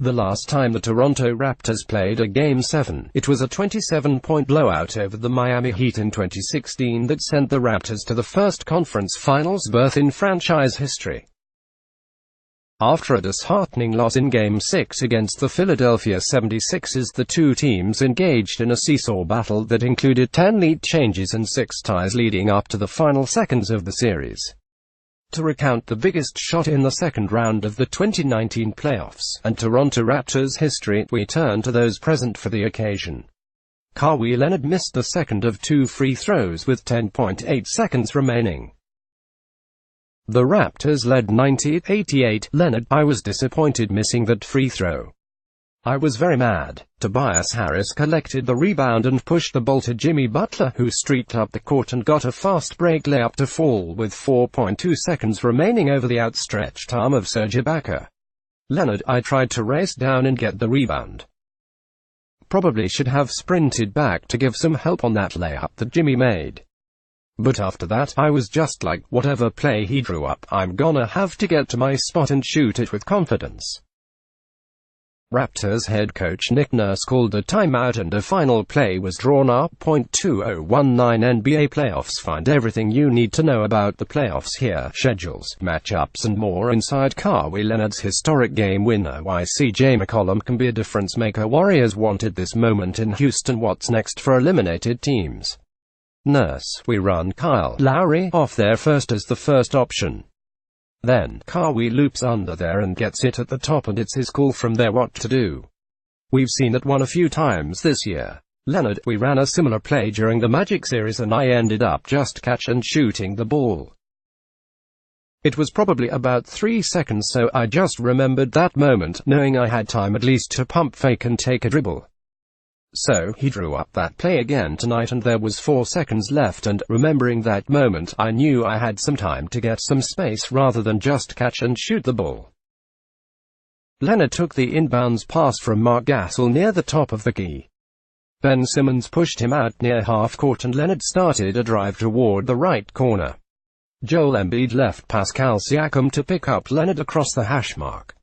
The last time the Toronto Raptors played a Game 7, it was a 27-point blowout over the Miami Heat in 2016 that sent the Raptors to the first conference finals berth in franchise history. After a disheartening loss in Game 6 against the Philadelphia 76ers, the two teams engaged in a seesaw battle that included 10 lead changes and 6 ties leading up to the final seconds of the series. To recount the biggest shot in the second round of the 2019 playoffs and Toronto Raptors history, we turn to those present for the occasion. Kawhi Leonard missed the second of 2 free throws with 10.8 seconds remaining. The Raptors led 90-88. Leonard: "I was disappointed missing that free throw. I was very mad." Tobias Harris collected the rebound and pushed the ball to Jimmy Butler, who streaked up the court and got a fast break layup to fall with 4.2 seconds remaining over the outstretched arm of Serge Ibaka. Leonard: "I tried to race down and get the rebound. Probably should have sprinted back to give some help on that layup that Jimmy made. But after that, I was just like, whatever play he drew up, I'm gonna have to get to my spot and shoot it with confidence." Raptors head coach Nick Nurse called a timeout and a final play was drawn up. 2019 NBA playoffs. Find everything you need to know about the playoffs here: schedules, matchups and more inside Kawhi Leonard's historic game winner. Why CJ McCollum can be a difference maker. Warriors wanted this moment in Houston. What's next for eliminated teams? Nurse: "We run Kyle Lowry off there first as the first option. Then, Kawhi loops under there and gets it at the top and it's his call from there what to do. We've seen that one a few times this year." Leonard: "We ran a similar play during the Magic series and I ended up just catch and shooting the ball. It was probably about 3 seconds, so I just remembered that moment, knowing I had time at least to pump fake and take a dribble. So, he drew up that play again tonight and there was 4 seconds left, and, remembering that moment, I knew I had some time to get some space rather than just catch and shoot the ball." Leonard took the inbounds pass from Mark Gasol near the top of the key. Ben Simmons pushed him out near half court and Leonard started a drive toward the right corner. Joel Embiid left Pascal Siakam to pick up Leonard across the hash mark.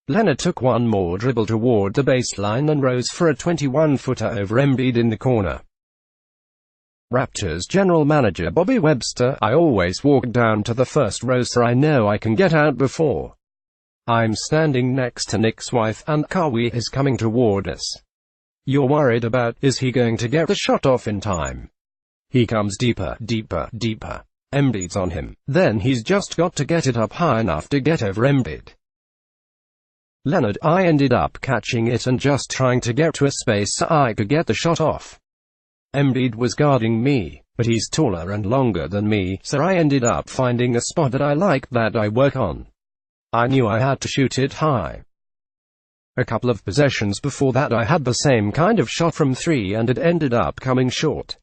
Leonard took one more dribble toward the baseline and rose for a 21-footer over Embiid in the corner. Raptors general manager Bobby Webster: "I always walk down to the first row so I know I can get out before. I'm standing next to Nick's wife, and Kawhi is coming toward us. You're worried about, is he going to get the shot off in time? He comes deeper, deeper, deeper. Embiid's on him. Then he's just got to get it up high enough to get over Embiid." Leonard: "I ended up catching it and just trying to get to a space so I could get the shot off. Embiid was guarding me, but he's taller and longer than me, so I ended up finding a spot that I like, that I work on. I knew I had to shoot it high. A couple of possessions before that I had the same kind of shot from 3 and it ended up coming short.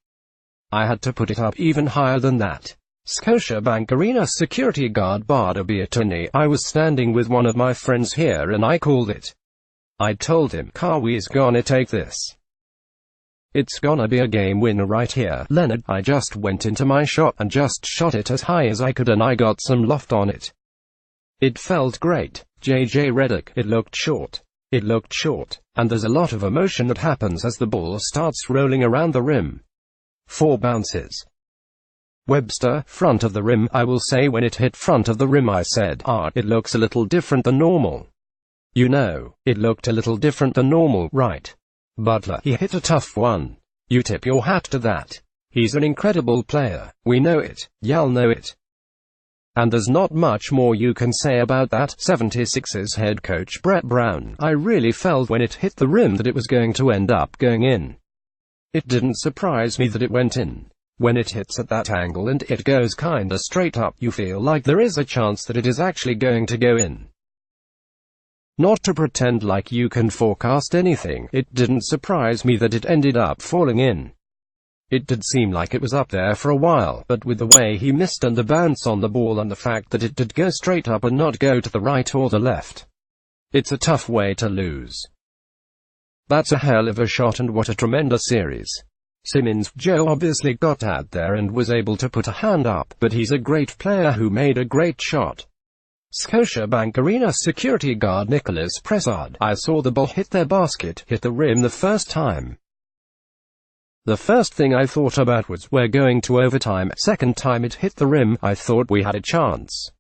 I had to put it up even higher than that." Scotiabank Arena security guard Bada Biatoni: "I was standing with one of my friends here and I called it. I told him, Kawhi's gonna take this. It's gonna be a game winner right here." Leonard: "I just went into my shot and just shot it as high as I could and I got some loft on it. It felt great." JJ Redick: "It looked short. It looked short. And there's a lot of emotion that happens as the ball starts rolling around the rim. 4 bounces. Webster: "Front of the rim. I will say when it hit front of the rim I said, it looks a little different than normal. You know, it looked a little different than normal, right? Butler: "He hit a tough one. You tip your hat to that. He's an incredible player. We know it. Y'all know it. And there's not much more you can say about that." 76ers head coach Brett Brown: "I really felt when it hit the rim that it was going to end up going in. It didn't surprise me that it went in. When it hits at that angle and it goes kinda straight up, you feel like there is a chance that it is actually going to go in. Not to pretend like you can forecast anything, it didn't surprise me that it ended up falling in. It did seem like it was up there for a while, but with the way he missed and the bounce on the ball and the fact that it did go straight up and not go to the right or the left, it's a tough way to lose. That's a hell of a shot and what a tremendous series. Simmons: "Joe obviously got out there and was able to put a hand up, but he's a great player who made a great shot. Scotiabank Arena security guard Nicholas Pressard. I saw the ball hit their basket, hit the rim the first time. The first thing I thought about was we're going to overtime. Second time it hit the rim, I thought we had a chance.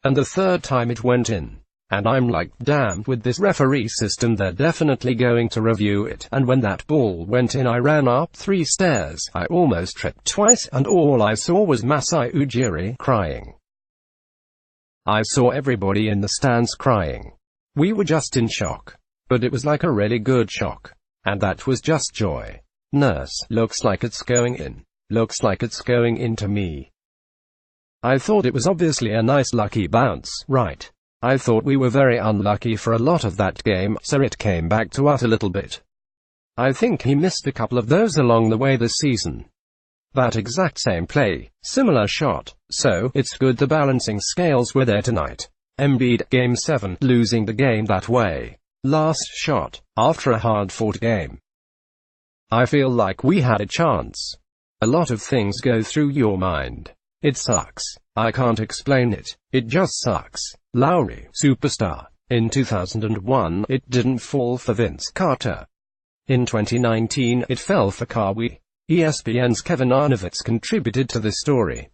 And the third time it went in. And I'm like, damn, with this referee system they're definitely going to review it. And when that ball went in I ran up 3 stairs. I almost tripped twice, and all I saw was Masai Ujiri crying. I saw everybody in the stands crying. We were just in shock. But it was like a really good shock. And that was just joy. Nurse, looks like it's going in. Looks like it's going into me. I thought it was obviously a nice lucky bounce, right? I thought we were very unlucky for a lot of that game, so it came back to us a little bit. I think he missed a couple of those along the way this season. That exact same play, similar shot, so it's good the balancing scales were there tonight. Embiid, Game 7, losing the game that way. Last shot, after a hard-fought game. I feel like we had a chance. A lot of things go through your mind. It sucks. I can't explain it. It just sucks. Lowry, superstar. In 2001, it didn't fall for Vince Carter. In 2019, it fell for Kawhi. ESPN's Kevin Arnovitz contributed to this story.